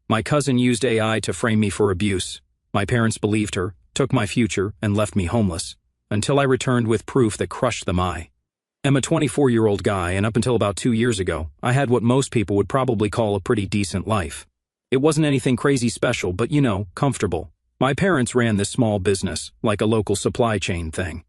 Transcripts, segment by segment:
My cousin used AI to frame me for abuse. My parents believed her, took my future, and left me homeless. Until I returned with proof that crushed them. I'm a 24-year-old guy, and up until about 2 years ago, I had what most people would probably call a pretty decent life. It wasn't anything crazy special, but comfortable. My parents ran this small business, like a local supply chain thing.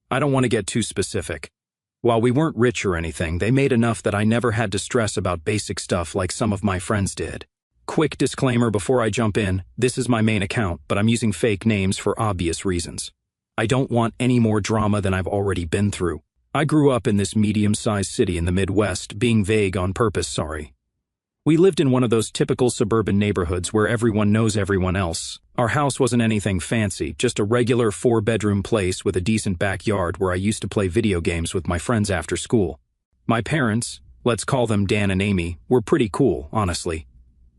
I don't want to get too specific. While we weren't rich or anything, they made enough that I never had to stress about basic stuff like some of my friends did. Quick disclaimer before I jump in, this is my main account, but I'm using fake names for obvious reasons. I don't want any more drama than I've already been through. I grew up in this medium-sized city in the Midwest, being vague on purpose, sorry. We lived in one of those typical suburban neighborhoods where everyone knows everyone else. Our house wasn't anything fancy, just a regular 4-bedroom place with a decent backyard where I used to play video games with my friends after school. My parents, let's call them Dan and Amy, were pretty cool, honestly.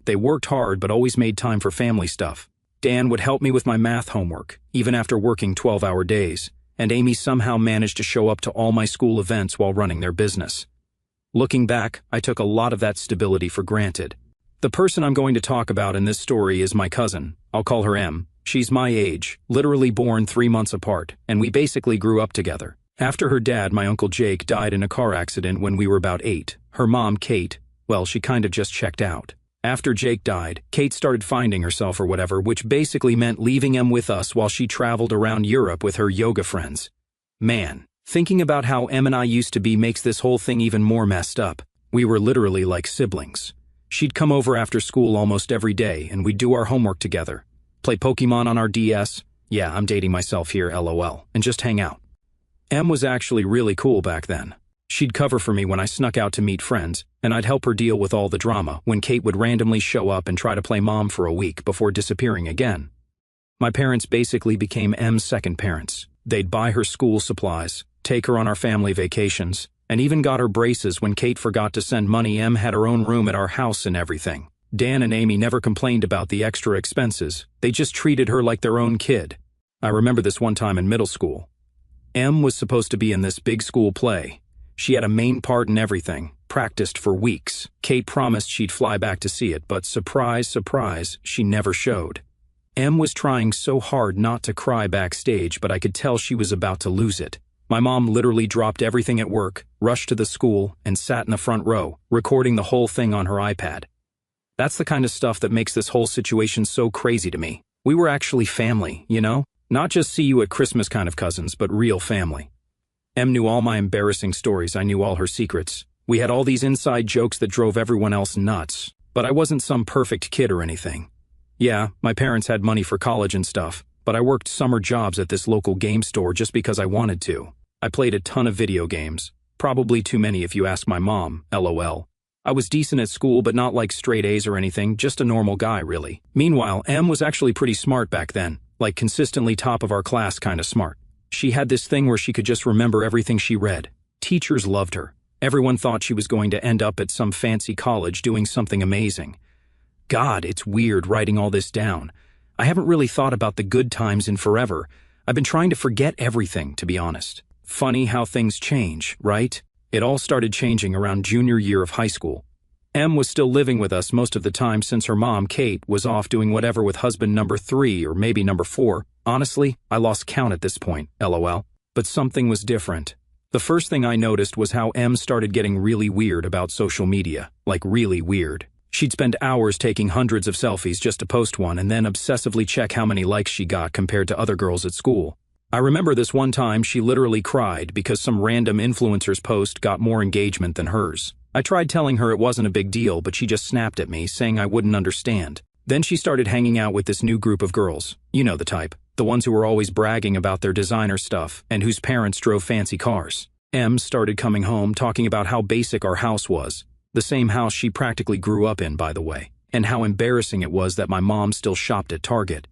They worked hard but always made time for family stuff. Dan would help me with my math homework, even after working 12-hour days, and Amy somehow managed to show up to all my school events while running their business. Looking back, I took a lot of that stability for granted. The person I'm going to talk about in this story is my cousin. I'll call her M. She's my age, literally born 3 months apart, and we basically grew up together. After her dad, my Uncle Jake, died in a car accident when we were about 8, her mom, Kate, well, she kind of just checked out. After Jake died, Kate started finding herself or whatever, which basically meant leaving M with us while she traveled around Europe with her yoga friends. Man. Thinking about how Em and I used to be makes this whole thing even more messed up. We were literally like siblings. She'd come over after school almost every day, and we'd do our homework together. Play Pokemon on our DS. Yeah, I'm dating myself here, LOL. And just hang out. Em was actually really cool back then. She'd cover for me when I snuck out to meet friends, and I'd help her deal with all the drama when Kate would randomly show up and try to play mom for a week before disappearing again. My parents basically became Em's second parents. They'd buy her school supplies, take her on our family vacations, and even got her braces when Kate forgot to send money. Em had her own room at our house and everything. Dan and Amy never complained about the extra expenses. They just treated her like their own kid. I remember this one time in middle school. Em was supposed to be in this big school play. She had a main part in everything, practiced for weeks. Kate promised she'd fly back to see it, but surprise, surprise, she never showed. Em was trying so hard not to cry backstage, but I could tell she was about to lose it. My mom literally dropped everything at work, rushed to the school, and sat in the front row, recording the whole thing on her iPad. That's the kind of stuff that makes this whole situation so crazy to me. We were actually family, Not just see you at Christmas kind of cousins, but real family. Em knew all my embarrassing stories, I knew all her secrets. We had all these inside jokes that drove everyone else nuts, but I wasn't some perfect kid or anything. Yeah, my parents had money for college and stuff, but I worked summer jobs at this local game store just because I wanted to. I played a ton of video games, probably too many if you ask my mom, LOL. I was decent at school but not like straight A's or anything, just a normal guy really. Meanwhile, Em was actually pretty smart back then, like consistently top of our class kinda smart. She had this thing where she could just remember everything she read. Teachers loved her. Everyone thought she was going to end up at some fancy college doing something amazing. God, it's weird writing all this down. I haven't really thought about the good times in forever. I've been trying to forget everything, to be honest. Funny how things change, right? It all started changing around junior year of high school. Em was still living with us most of the time since her mom, Kate, was off doing whatever with husband number 3 or maybe number 4. Honestly, I lost count at this point, LOL. But something was different. The first thing I noticed was how Em started getting really weird about social media. Like really weird. She'd spend hours taking hundreds of selfies just to post one and then obsessively check how many likes she got compared to other girls at school. I remember this one time she literally cried because some random influencer's post got more engagement than hers. I tried telling her it wasn't a big deal, but she just snapped at me, saying I wouldn't understand. Then she started hanging out with this new group of girls. You know the type. The ones who were always bragging about their designer stuff and whose parents drove fancy cars. Em started coming home talking about how basic our house was. The same house she practically grew up in, by the way. And how embarrassing it was that my mom still shopped at Target.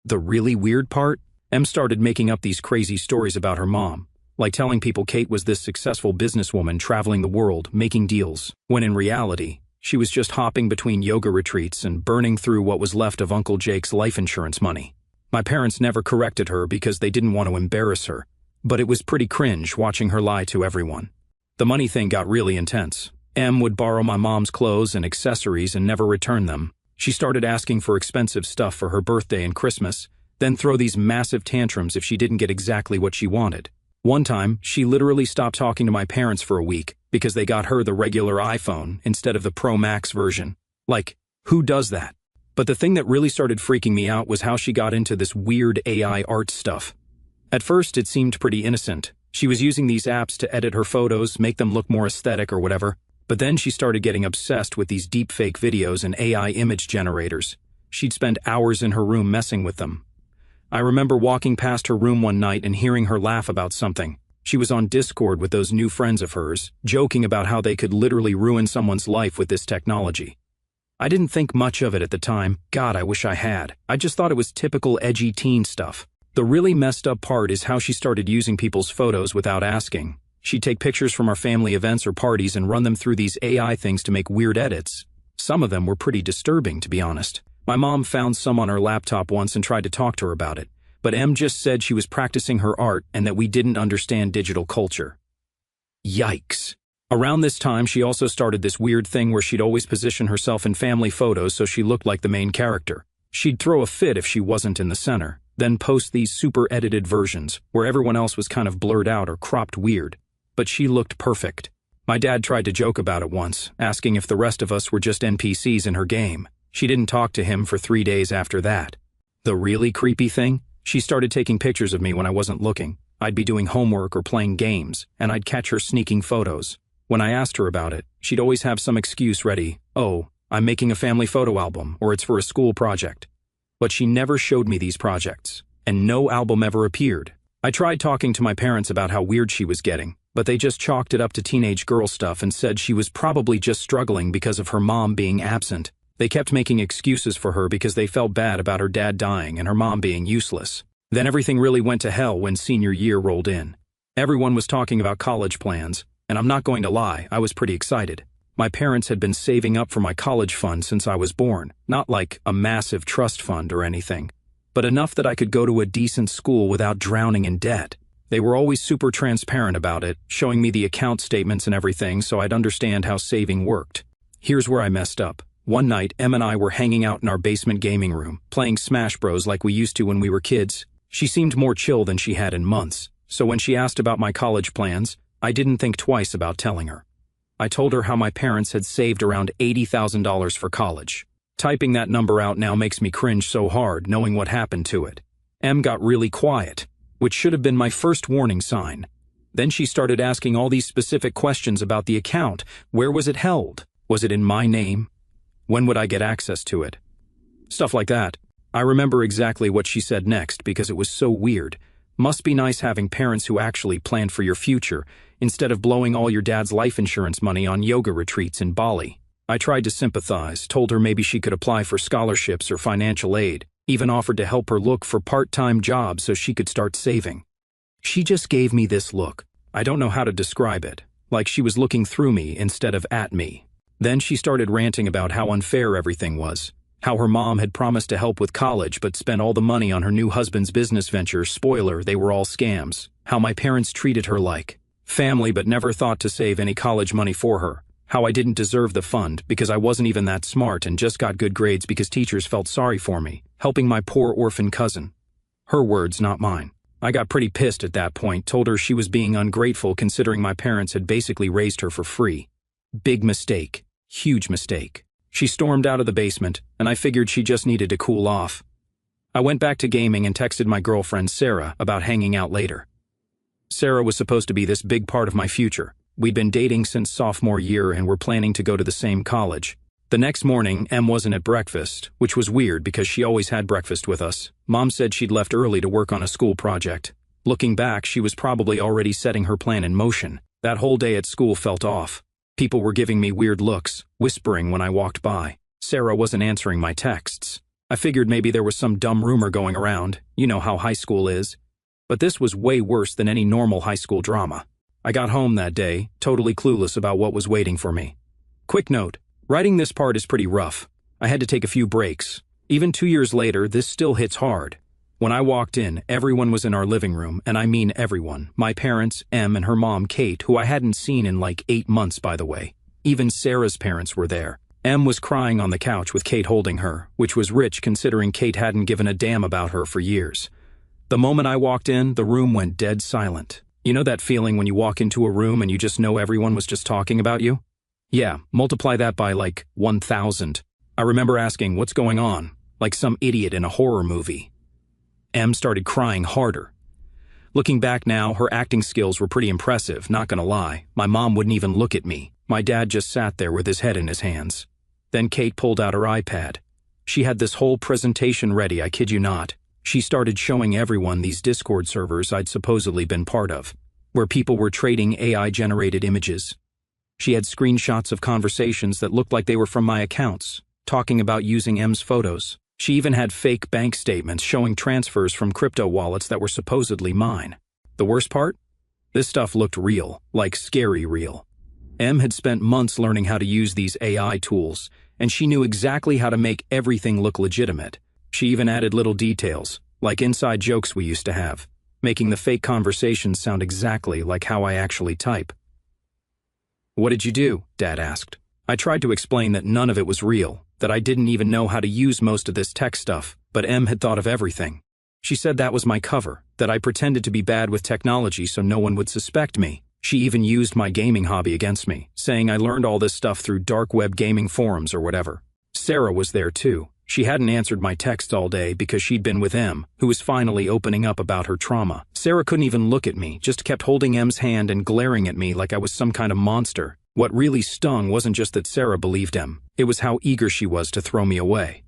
The really weird part? Em started making up these crazy stories about her mom, like telling people Kate was this successful businesswoman traveling the world, making deals, when in reality, she was just hopping between yoga retreats and burning through what was left of Uncle Jake's life insurance money. My parents never corrected her because they didn't want to embarrass her, but it was pretty cringe watching her lie to everyone. The money thing got really intense. Em would borrow my mom's clothes and accessories and never return them. She started asking for expensive stuff for her birthday and Christmas, then throw these massive tantrums if she didn't get exactly what she wanted. One time, she literally stopped talking to my parents for a week because they got her the regular iPhone instead of the Pro Max version. Like, who does that? But the thing that really started freaking me out was how she got into this weird AI art stuff. At first, it seemed pretty innocent. She was using these apps to edit her photos, make them look more aesthetic or whatever. But then she started getting obsessed with these deepfake videos and AI image generators. She'd spend hours in her room messing with them. I remember walking past her room one night and hearing her laugh about something. She was on Discord with those new friends of hers, joking about how they could literally ruin someone's life with this technology. I didn't think much of it at the time. God, I wish I had. I just thought it was typical edgy teen stuff. The really messed up part is how she started using people's photos without asking. She'd take pictures from our family events or parties and run them through these AI things to make weird edits. Some of them were pretty disturbing, to be honest. My mom found some on her laptop once and tried to talk to her about it, but Em just said she was practicing her art and that we didn't understand digital culture. Yikes. Around this time, she also started this weird thing where she'd always position herself in family photos so she looked like the main character. She'd throw a fit if she wasn't in the center, then post these super edited versions where everyone else was kind of blurred out or cropped weird. But she looked perfect. My dad tried to joke about it once, asking if the rest of us were just NPCs in her game. She didn't talk to him for 3 days after that. The really creepy thing? She started taking pictures of me when I wasn't looking. I'd be doing homework or playing games, and I'd catch her sneaking photos. When I asked her about it, she'd always have some excuse ready. Oh, I'm making a family photo album, or it's for a school project. But she never showed me these projects, and no album ever appeared. I tried talking to my parents about how weird she was getting, but they just chalked it up to teenage girl stuff and said she was probably just struggling because of her mom being absent. They kept making excuses for her because they felt bad about her dad dying and her mom being useless. Then everything really went to hell when senior year rolled in. Everyone was talking about college plans, and I'm not going to lie, I was pretty excited. My parents had been saving up for my college fund since I was born, not like a massive trust fund or anything, but enough that I could go to a decent school without drowning in debt. They were always super transparent about it, showing me the account statements and everything so I'd understand how saving worked. Here's where I messed up. One night, Em and I were hanging out in our basement gaming room, playing Smash Bros like we used to when we were kids. She seemed more chill than she had in months, so when she asked about my college plans, I didn't think twice about telling her. I told her how my parents had saved around $80,000 for college. Typing that number out now makes me cringe so hard knowing what happened to it. Em got really quiet, which should have been my first warning sign. Then she started asking all these specific questions about the account. Where was it held? Was it in my name? When would I get access to it? Stuff like that. I remember exactly what she said next because it was so weird. Must be nice having parents who actually planned for your future, instead of blowing all your dad's life insurance money on yoga retreats in Bali. I tried to sympathize, told her maybe she could apply for scholarships or financial aid, even offered to help her look for part-time jobs so she could start saving. She just gave me this look. I don't know how to describe it, like she was looking through me instead of at me. Then she started ranting about how unfair everything was, how her mom had promised to help with college but spent all the money on her new husband's business venture. Spoiler, they were all scams. How my parents treated her like family but never thought to save any college money for her. How I didn't deserve the fund because I wasn't even that smart and just got good grades because teachers felt sorry for me, helping my poor orphan cousin. Her words, not mine. I got pretty pissed at that point, told her she was being ungrateful considering my parents had basically raised her for free. Big mistake. Huge mistake. She stormed out of the basement, and I figured she just needed to cool off. I went back to gaming and texted my girlfriend Sarah about hanging out later. Sarah was supposed to be this big part of my future. We'd been dating since sophomore year and were planning to go to the same college. The next morning, Em wasn't at breakfast, which was weird because she always had breakfast with us. Mom said she'd left early to work on a school project. Looking back, she was probably already setting her plan in motion. That whole day at school felt off. People were giving me weird looks, whispering when I walked by. Sarah wasn't answering my texts. I figured maybe there was some dumb rumor going around. You know how high school is. But this was way worse than any normal high school drama. I got home that day, totally clueless about what was waiting for me. Quick note, writing this part is pretty rough. I had to take a few breaks. Even 2 years later, this still hits hard. When I walked in, everyone was in our living room, and I mean everyone. My parents, Em, and her mom, Kate, who I hadn't seen in like 8 months, by the way. Even Sarah's parents were there. Em was crying on the couch with Kate holding her, which was rich considering Kate hadn't given a damn about her for years. The moment I walked in, the room went dead silent. You know that feeling when you walk into a room and you just know everyone was just talking about you? Yeah, multiply that by like 1,000. I remember asking, "What's going on?" like some idiot in a horror movie. Em started crying harder. Looking back now, her acting skills were pretty impressive, not gonna lie. My mom wouldn't even look at me. My dad just sat there with his head in his hands. Then Kate pulled out her iPad. She had this whole presentation ready, I kid you not. She started showing everyone these Discord servers I'd supposedly been part of, where people were trading AI-generated images. She had screenshots of conversations that looked like they were from my accounts, talking about using Em's photos. She even had fake bank statements showing transfers from crypto wallets that were supposedly mine. The worst part? This stuff looked real, like scary real. Em had spent months learning how to use these AI tools, and she knew exactly how to make everything look legitimate. She even added little details, like inside jokes we used to have, making the fake conversations sound exactly like how I actually type. "What did you do?" Dad asked. I tried to explain that none of it was real, that I didn't even know how to use most of this tech stuff, but Em had thought of everything. She said that was my cover, that I pretended to be bad with technology so no one would suspect me. She even used my gaming hobby against me, saying I learned all this stuff through dark web gaming forums or whatever. Sarah was there too. She hadn't answered my texts all day because she'd been with Em, who was finally opening up about her trauma. Sarah couldn't even look at me, just kept holding Em's hand and glaring at me like I was some kind of monster. What really stung wasn't just that Sarah believed Em, it was how eager she was to throw me away.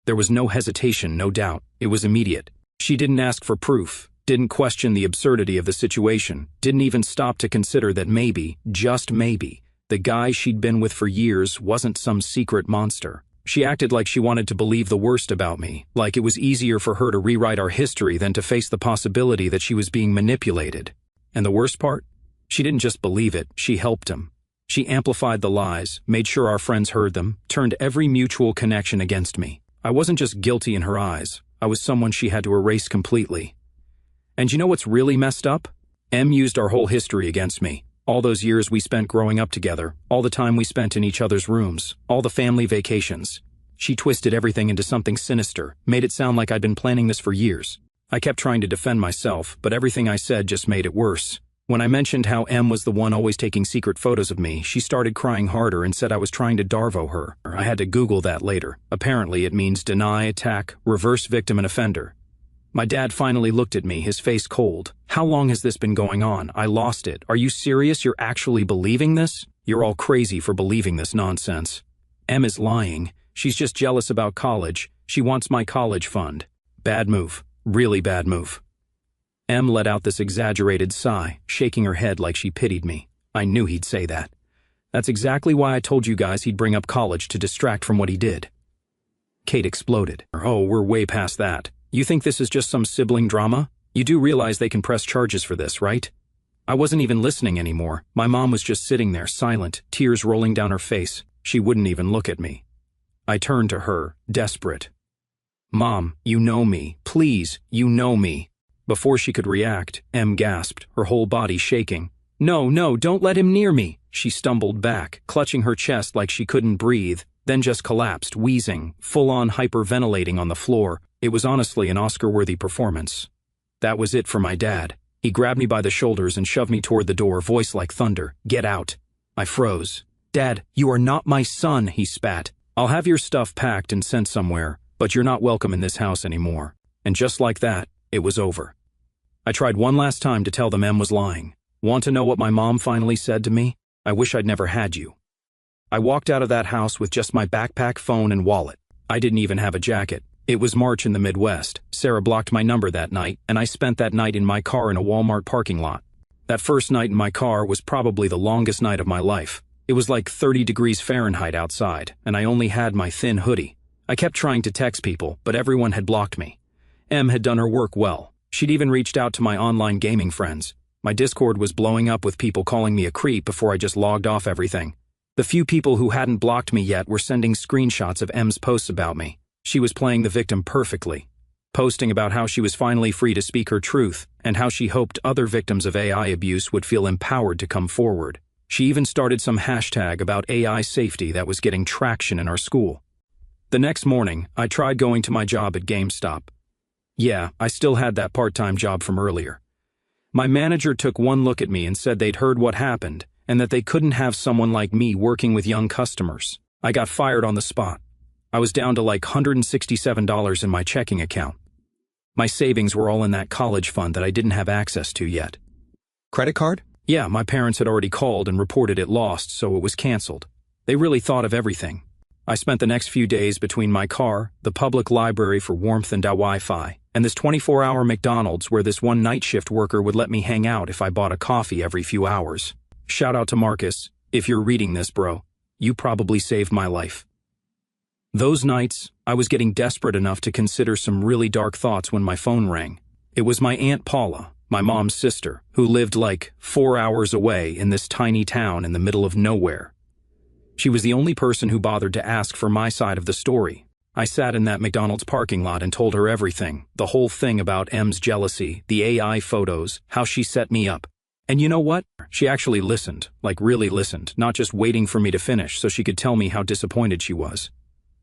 There was no hesitation, no doubt. It was immediate. She didn't ask for proof, didn't question the absurdity of the situation, didn't even stop to consider that maybe, just maybe, the guy she'd been with for years wasn't some secret monster. She acted like she wanted to believe the worst about me, like it was easier for her to rewrite our history than to face the possibility that she was being manipulated. And the worst part? She didn't just believe it, she helped him. She amplified the lies, made sure our friends heard them, turned every mutual connection against me. I wasn't just guilty in her eyes, I was someone she had to erase completely. And you know what's really messed up? Em used our whole history against me. All those years we spent growing up together, all the time we spent in each other's rooms, all the family vacations. She twisted everything into something sinister, made it sound like I'd been planning this for years. I kept trying to defend myself, but everything I said just made it worse. When I mentioned how Em was the one always taking secret photos of me, she started crying harder and said I was trying to Darvo her. I had to Google that later. Apparently it means deny, attack, reverse victim and offender. My dad finally looked at me, his face cold. "How long has this been going on? I lost it. Are you serious? You're actually believing this? You're all crazy for believing this nonsense. Em is lying. She's just jealous about college. She wants my college fund." Bad move. Really bad move. Em let out this exaggerated sigh, shaking her head like she pitied me. I knew he'd say that. That's exactly why I told you guys he'd bring up college to distract from what he did. Kate exploded. "Oh, we're way past that. You think this is just some sibling drama? You do realize they can press charges for this, right?" I wasn't even listening anymore. My mom was just sitting there, silent, tears rolling down her face. She wouldn't even look at me. I turned to her, desperate. "Mom, you know me. Please, you know me." Before she could react, Em gasped, her whole body shaking. No, don't let him near me." She stumbled back, clutching her chest like she couldn't breathe, then just collapsed, wheezing, full-on hyperventilating on the floor. It was honestly an Oscar-worthy performance. That was it for my dad. He grabbed me by the shoulders and shoved me toward the door, voice like thunder. "Get out." I froze. "Dad, you are not my son," he spat. "I'll have your stuff packed and sent somewhere, but you're not welcome in this house anymore." And just like that, it was over. I tried one last time to tell them Em was lying. Want to know what my mom finally said to me? "I wish I'd never had you." I walked out of that house with just my backpack, phone, and wallet. I didn't even have a jacket. It was March in the Midwest. Sarah blocked my number that night, and I spent that night in my car in a Walmart parking lot. That first night in my car was probably the longest night of my life. It was like 30 degrees Fahrenheit outside, and I only had my thin hoodie. I kept trying to text people, but everyone had blocked me. Em had done her work well. She'd even reached out to my online gaming friends. My Discord was blowing up with people calling me a creep before I just logged off everything. The few people who hadn't blocked me yet were sending screenshots of Em's posts about me. She was playing the victim perfectly, posting about how she was finally free to speak her truth and how she hoped other victims of AI abuse would feel empowered to come forward. She even started some hashtag about AI safety that was getting traction in our school. The next morning, I tried going to my job at GameStop. Yeah, I still had that part-time job from earlier. My manager took one look at me and said they'd heard what happened and that they couldn't have someone like me working with young customers. I got fired on the spot. I was down to like $167 in my checking account. My savings were all in that college fund that I didn't have access to yet. Credit card? Yeah, my parents had already called and reported it lost, so it was canceled. They really thought of everything. I spent the next few days between my car, the public library for warmth and Wi-Fi, and this 24-hour McDonald's where this one night shift worker would let me hang out if I bought a coffee every few hours. Shout out to Marcus. If you're reading this, bro, you probably saved my life. Those nights, I was getting desperate enough to consider some really dark thoughts when my phone rang. It was my Aunt Paula, my mom's sister, who lived like 4 hours away in this tiny town in the middle of nowhere. She was the only person who bothered to ask for my side of the story. I sat in that McDonald's parking lot and told her everything, the whole thing about M's jealousy, the AI photos, how she set me up. And you know what? She actually listened, like really listened, not just waiting for me to finish so she could tell me how disappointed she was.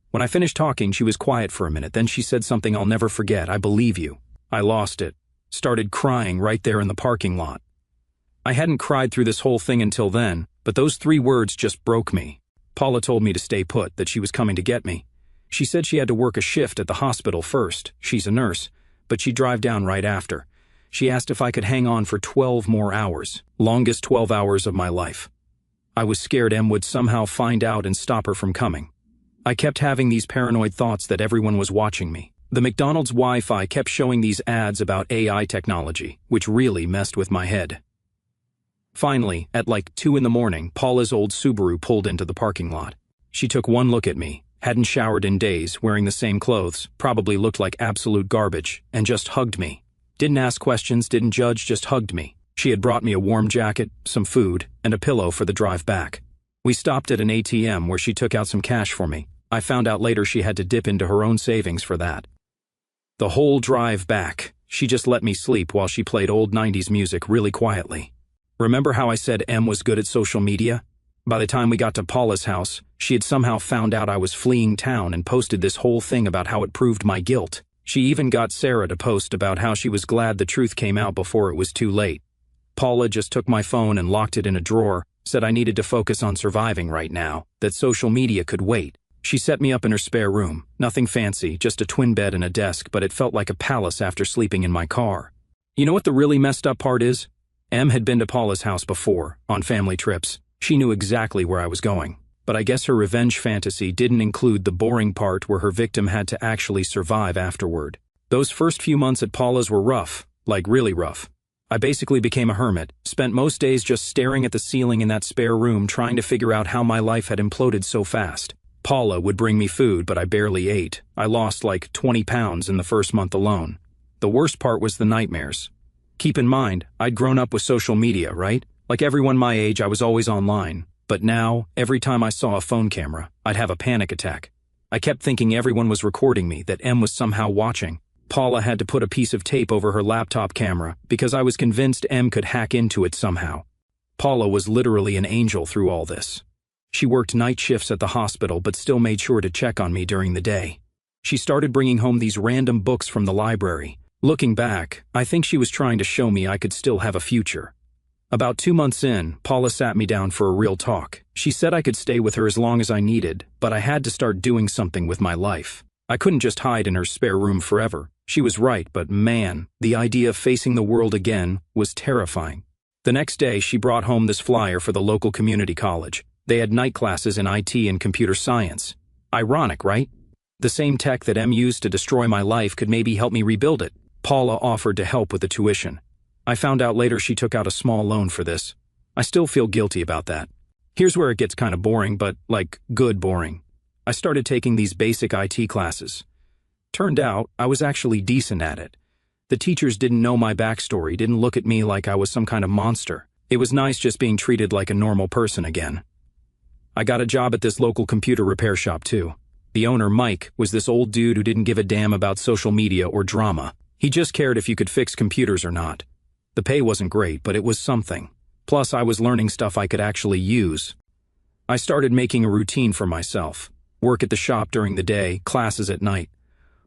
When I finished talking, she was quiet for a minute, then she said something I'll never forget. I believe you. I lost it. Started crying right there in the parking lot. I hadn't cried through this whole thing until then, but those 3 words just broke me. Paula told me to stay put, that she was coming to get me. She said she had to work a shift at the hospital first. She's a nurse, but she'd drive down right after. She asked if I could hang on for 12 more hours, longest 12 hours of my life. I was scared Em would somehow find out and stop her from coming. I kept having these paranoid thoughts that everyone was watching me. The McDonald's Wi-Fi kept showing these ads about AI technology, which really messed with my head. Finally, at like 2 in the morning, Paula's old Subaru pulled into the parking lot. She took one look at me, hadn't showered in days, wearing the same clothes, probably looked like absolute garbage, and just hugged me. Didn't ask questions, didn't judge, just hugged me. She had brought me a warm jacket, some food, and a pillow for the drive back. We stopped at an ATM where she took out some cash for me. I found out later she had to dip into her own savings for that. The whole drive back, she just let me sleep while she played old 90s music really quietly. Remember how I said Em was good at social media? By the time we got to Paula's house, she had somehow found out I was fleeing town and posted this whole thing about how it proved my guilt. She even got Sarah to post about how she was glad the truth came out before it was too late. Paula just took my phone and locked it in a drawer, said I needed to focus on surviving right now, that social media could wait. She set me up in her spare room, nothing fancy, just a twin bed and a desk, but it felt like a palace after sleeping in my car. You know what the really messed up part is? Em had been to Paula's house before, on family trips. She knew exactly where I was going. But I guess her revenge fantasy didn't include the boring part where her victim had to actually survive afterward. Those first few months at Paula's were rough, like really rough. I basically became a hermit, spent most days just staring at the ceiling in that spare room trying to figure out how my life had imploded so fast. Paula would bring me food, but I barely ate. I lost like 20 pounds in the first month alone. The worst part was the nightmares. Keep in mind, I'd grown up with social media, right? Like everyone my age, I was always online. But now, every time I saw a phone camera, I'd have a panic attack. I kept thinking everyone was recording me, that Em was somehow watching. Paula had to put a piece of tape over her laptop camera because I was convinced Em could hack into it somehow. Paula was literally an angel through all this. She worked night shifts at the hospital but still made sure to check on me during the day. She started bringing home these random books from the library. Looking back, I think she was trying to show me I could still have a future. About 2 months in, Paula sat me down for a real talk. She said I could stay with her as long as I needed, but I had to start doing something with my life. I couldn't just hide in her spare room forever. She was right, but man, the idea of facing the world again was terrifying. The next day, she brought home this flyer for the local community college. They had night classes in IT and computer science. Ironic, right? The same tech that Em used to destroy my life could maybe help me rebuild it. Paula offered to help with the tuition. I found out later she took out a small loan for this. I still feel guilty about that. Here's where it gets kind of boring, but like good boring. I started taking these basic IT classes. Turned out I was actually decent at it. The teachers didn't know my backstory, didn't look at me like I was some kind of monster. It was nice just being treated like a normal person again. I got a job at this local computer repair shop too. The owner, Mike, was this old dude who didn't give a damn about social media or drama. He just cared if you could fix computers or not. The pay wasn't great, but it was something. Plus, I was learning stuff I could actually use. I started making a routine for myself. Work at the shop during the day, classes at night.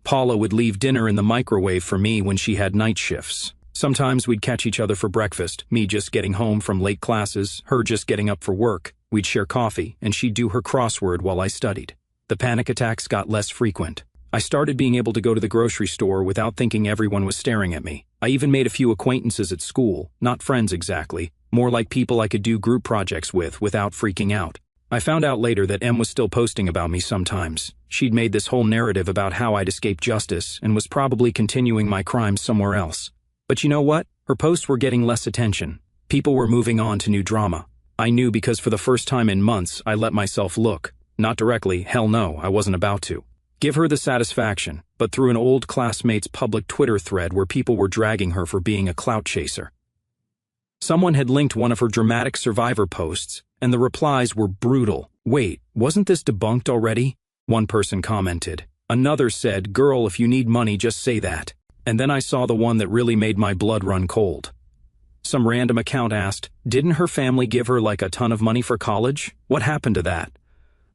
Paula would leave dinner in the microwave for me when she had night shifts. Sometimes we'd catch each other for breakfast, me just getting home from late classes, her just getting up for work. We'd share coffee, and she'd do her crossword while I studied. The panic attacks got less frequent. I started being able to go to the grocery store without thinking everyone was staring at me. I even made a few acquaintances at school, not friends exactly, more like people I could do group projects with without freaking out. I found out later that Em was still posting about me sometimes. She'd made this whole narrative about how I'd escaped justice and was probably continuing my crimes somewhere else. But you know what? Her posts were getting less attention. People were moving on to new drama. I knew because for the first time in months, I let myself look. Not directly, hell no, I wasn't about to. Give her the satisfaction, but through an old classmate's public Twitter thread where people were dragging her for being a clout chaser. Someone had linked one of her dramatic Survivor posts, and the replies were brutal. Wait, wasn't this debunked already? One person commented. Another said, girl, if you need money, just say that. And then I saw the one that really made my blood run cold. Some random account asked, didn't her family give her like a ton of money for college? What happened to that?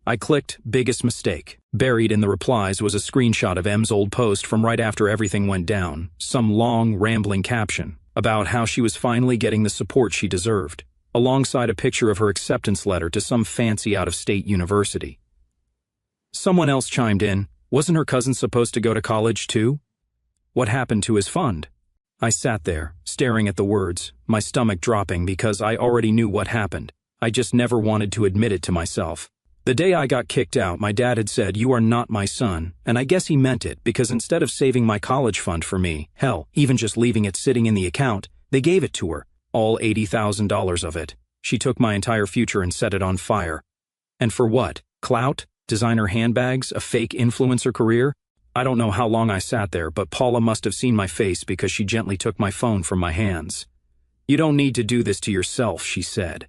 I clicked, biggest mistake. Buried in the replies was a screenshot of Em's old post from right after everything went down, some long, rambling caption about how she was finally getting the support she deserved, alongside a picture of her acceptance letter to some fancy out-of-state university. Someone else chimed in, wasn't her cousin supposed to go to college too? What happened to his fund? I sat there, staring at the words, my stomach dropping because I already knew what happened. I just never wanted to admit it to myself. The day I got kicked out, my dad had said, you are not my son, and I guess he meant it because instead of saving my college fund for me, hell, even just leaving it sitting in the account, they gave it to her, all $80,000 of it. She took my entire future and set it on fire. And for what? Clout? Designer handbags? A fake influencer career? I don't know how long I sat there, but Paula must have seen my face because she gently took my phone from my hands. You don't need to do this to yourself, she said.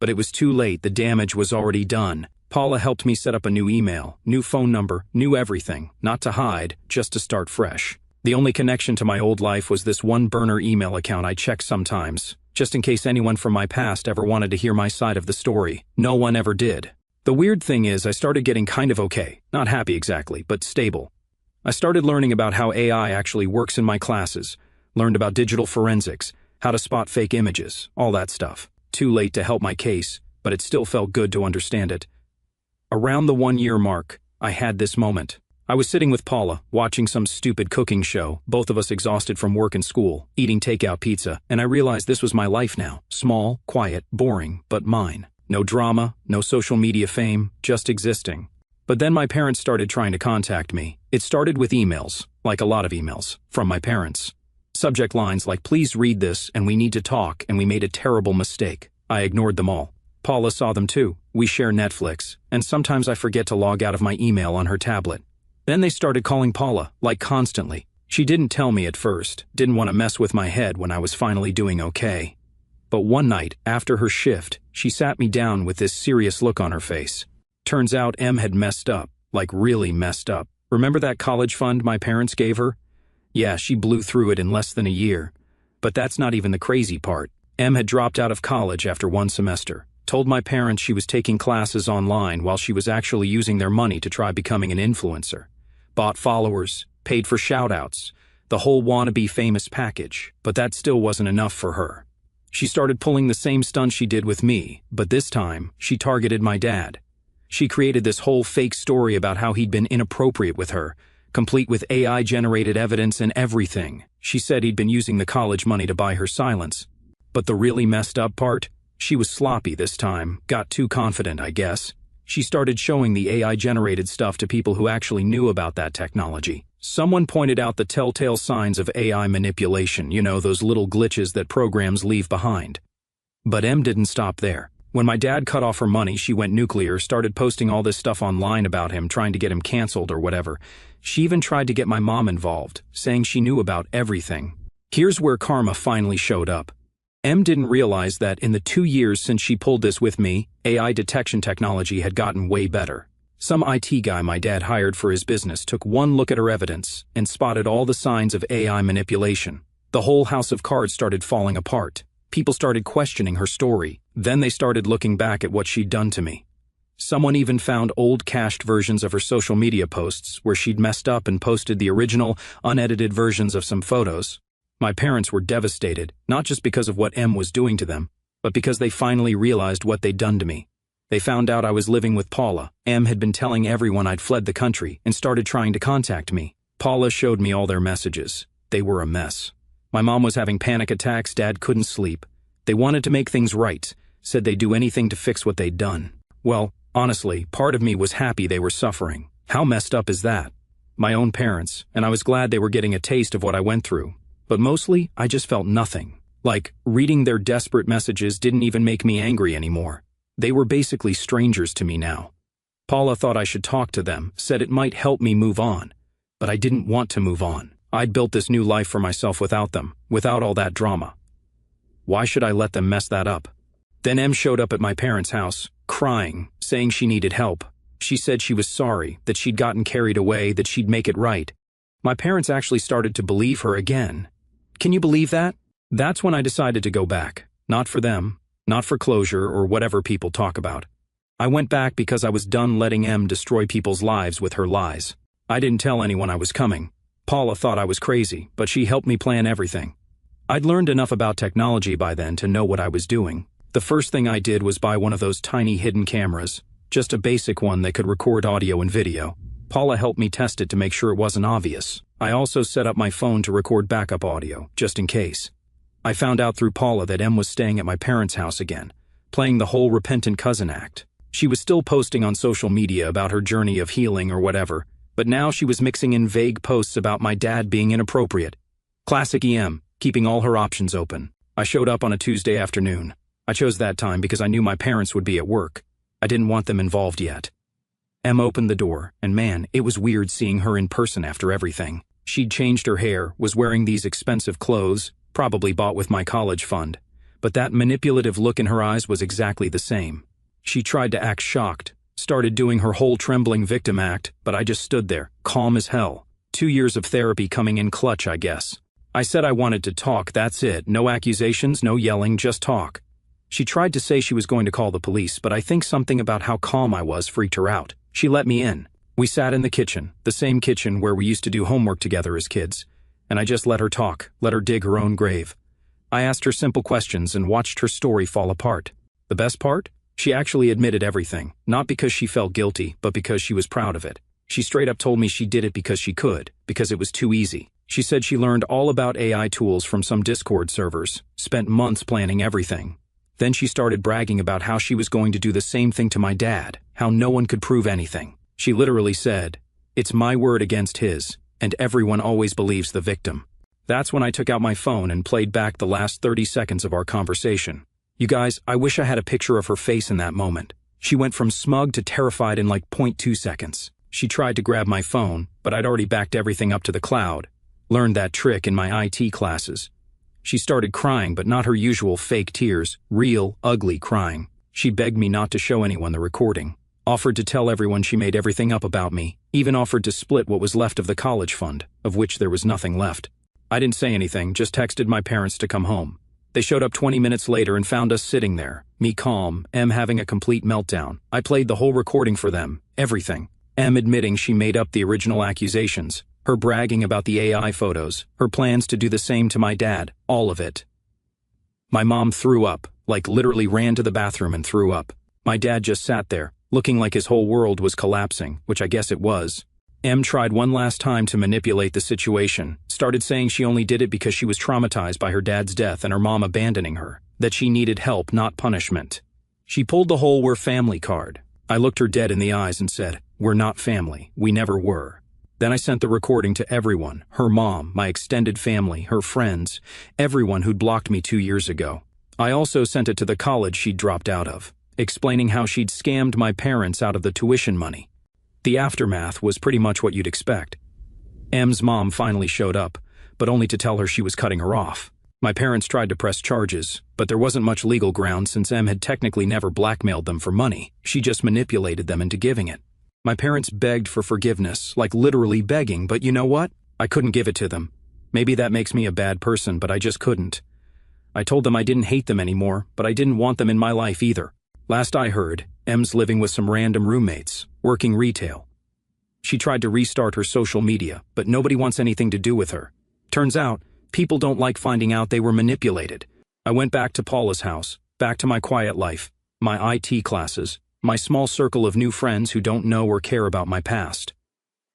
But it was too late, the damage was already done. Paula helped me set up a new email, new phone number, new everything, not to hide, just to start fresh. The only connection to my old life was this one burner email account I checked sometimes, just in case anyone from my past ever wanted to hear my side of the story. No one ever did. The weird thing is I started getting kind of okay, not happy exactly, but stable. I started learning about how AI actually works in my classes, learned about digital forensics, how to spot fake images, all that stuff. Too late to help my case, but it still felt good to understand it. Around the 1-year mark, I had this moment. I was sitting with Paula, watching some stupid cooking show, both of us exhausted from work and school, eating takeout pizza, and I realized this was my life now. Small, quiet, boring, but mine. No drama, no social media fame, just existing. But then my parents started trying to contact me. It started with emails, like a lot of emails, from my parents. Subject lines like, please read this, and we need to talk, and we made a terrible mistake. I ignored them all. Paula saw them too. We share Netflix, and sometimes I forget to log out of my email on her tablet. Then they started calling Paula, like constantly. She didn't tell me at first, didn't want to mess with my head when I was finally doing okay. But one night, after her shift, she sat me down with this serious look on her face. Turns out Em had messed up, like really messed up. Remember that college fund my parents gave her? Yeah, she blew through it in less than a year. But that's not even the crazy part. Em had dropped out of college after one semester. Told my parents she was taking classes online while she was actually using their money to try becoming an influencer. Bought followers, paid for shoutouts, the whole wannabe famous package, but that still wasn't enough for her. She started pulling the same stunt she did with me, but this time, she targeted my dad. She created this whole fake story about how he'd been inappropriate with her, complete with AI-generated evidence and everything. She said he'd been using the college money to buy her silence. But the really messed up part? She was sloppy this time, got too confident, I guess. She started showing the AI-generated stuff to people who actually knew about that technology. Someone pointed out the telltale signs of AI manipulation, you know, those little glitches that programs leave behind. But Em didn't stop there. When my dad cut off her money, she went nuclear, started posting all this stuff online about him, trying to get him canceled or whatever. She even tried to get my mom involved, saying she knew about everything. Here's where karma finally showed up. Em didn't realize that in the 2 years since she pulled this with me, AI detection technology had gotten way better. Some IT guy my dad hired for his business took one look at her evidence and spotted all the signs of AI manipulation. The whole house of cards started falling apart. People started questioning her story. Then they started looking back at what she'd done to me. Someone even found old cached versions of her social media posts where she'd messed up and posted the original, unedited versions of some photos. My parents were devastated, not just because of what M was doing to them, but because they finally realized what they'd done to me. They found out I was living with Paula. M had been telling everyone I'd fled the country and started trying to contact me. Paula showed me all their messages. They were a mess. My mom was having panic attacks, Dad couldn't sleep. They wanted to make things right, said they'd do anything to fix what they'd done. Well, honestly, part of me was happy they were suffering. How messed up is that? My own parents, and I was glad they were getting a taste of what I went through. But mostly, I just felt nothing. Like, reading their desperate messages didn't even make me angry anymore. They were basically strangers to me now. Paula thought I should talk to them, said it might help me move on. But I didn't want to move on. I'd built this new life for myself without them, without all that drama. Why should I let them mess that up? Then M showed up at my parents' house, crying, saying she needed help. She said she was sorry, that she'd gotten carried away, that she'd make it right. My parents actually started to believe her again. Can you believe that? That's when I decided to go back. Not for them, not for closure or whatever people talk about. I went back because I was done letting M destroy people's lives with her lies. I didn't tell anyone I was coming. Paula thought I was crazy, but she helped me plan everything. I'd learned enough about technology by then to know what I was doing. The first thing I did was buy one of those tiny hidden cameras, just a basic one that could record audio and video. Paula helped me test it to make sure it wasn't obvious. I also set up my phone to record backup audio, just in case. I found out through Paula that M was staying at my parents' house again, playing the whole repentant cousin act. She was still posting on social media about her journey of healing or whatever, but now she was mixing in vague posts about my dad being inappropriate. Classic EM, keeping all her options open. I showed up on a Tuesday afternoon. I chose that time because I knew my parents would be at work. I didn't want them involved yet. M opened the door, and man, it was weird seeing her in person after everything. She'd changed her hair, was wearing these expensive clothes, probably bought with my college fund, but that manipulative look in her eyes was exactly the same. She tried to act shocked, started doing her whole trembling victim act, but I just stood there, calm as hell. 2 years of therapy coming in clutch, I guess. I said I wanted to talk, that's it. No accusations, no yelling, just talk. She tried to say she was going to call the police, but I think something about how calm I was freaked her out. She let me in. We sat in the kitchen, the same kitchen where we used to do homework together as kids, and I just let her talk, let her dig her own grave. I asked her simple questions and watched her story fall apart. The best part? She actually admitted everything, not because she felt guilty, but because she was proud of it. She straight up told me she did it because she could, because it was too easy. She said she learned all about AI tools from some Discord servers, spent months planning everything. Then she started bragging about how she was going to do the same thing to my dad, how no one could prove anything. She literally said, "It's my word against his, and everyone always believes the victim." That's when I took out my phone and played back the last 30 seconds of our conversation. You guys, I wish I had a picture of her face in that moment. She went from smug to terrified in like 0.2 seconds. She tried to grab my phone, but I'd already backed everything up to the cloud. Learned that trick in my IT classes. She started crying, but not her usual fake tears, real, ugly crying. She begged me not to show anyone the recording. Offered to tell everyone she made everything up about me. Even offered to split what was left of the college fund, of which there was nothing left. I didn't say anything, just texted my parents to come home. They showed up 20 minutes later and found us sitting there. Me calm, M having a complete meltdown. I played the whole recording for them, everything. M admitting she made up the original accusations. Her bragging about the AI photos, her plans to do the same to my dad, all of it. My mom threw up, like literally ran to the bathroom and threw up. My dad just sat there, looking like his whole world was collapsing, which I guess it was. M tried one last time to manipulate the situation, started saying she only did it because she was traumatized by her dad's death and her mom abandoning her, that she needed help, not punishment. She pulled the whole "we're family" card. I looked her dead in the eyes and said, "We're not family, we never were." Then I sent the recording to everyone, her mom, my extended family, her friends, everyone who'd blocked me 2 years ago. I also sent it to the college she'd dropped out of, explaining how she'd scammed my parents out of the tuition money. The aftermath was pretty much what you'd expect. M's mom finally showed up, but only to tell her she was cutting her off. My parents tried to press charges, but there wasn't much legal ground since M had technically never blackmailed them for money. She just manipulated them into giving it. My parents begged for forgiveness, like literally begging, but you know what? I couldn't give it to them. Maybe that makes me a bad person, but I just couldn't. I told them I didn't hate them anymore, but I didn't want them in my life either. Last I heard, M's living with some random roommates, working retail. She tried to restart her social media, but nobody wants anything to do with her. Turns out, people don't like finding out they were manipulated. I went back to Paula's house, back to my quiet life, my IT classes, my small circle of new friends who don't know or care about my past.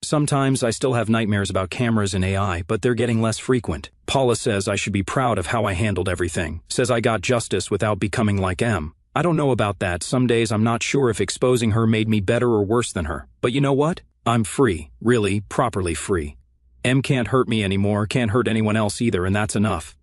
Sometimes I still have nightmares about cameras and AI, but they're getting less frequent. Paula says I should be proud of how I handled everything, says I got justice without becoming like M. I don't know about that. Some days I'm not sure if exposing her made me better or worse than her. But you know what? I'm free, really, properly free. M can't hurt me anymore, can't hurt anyone else either, and that's enough.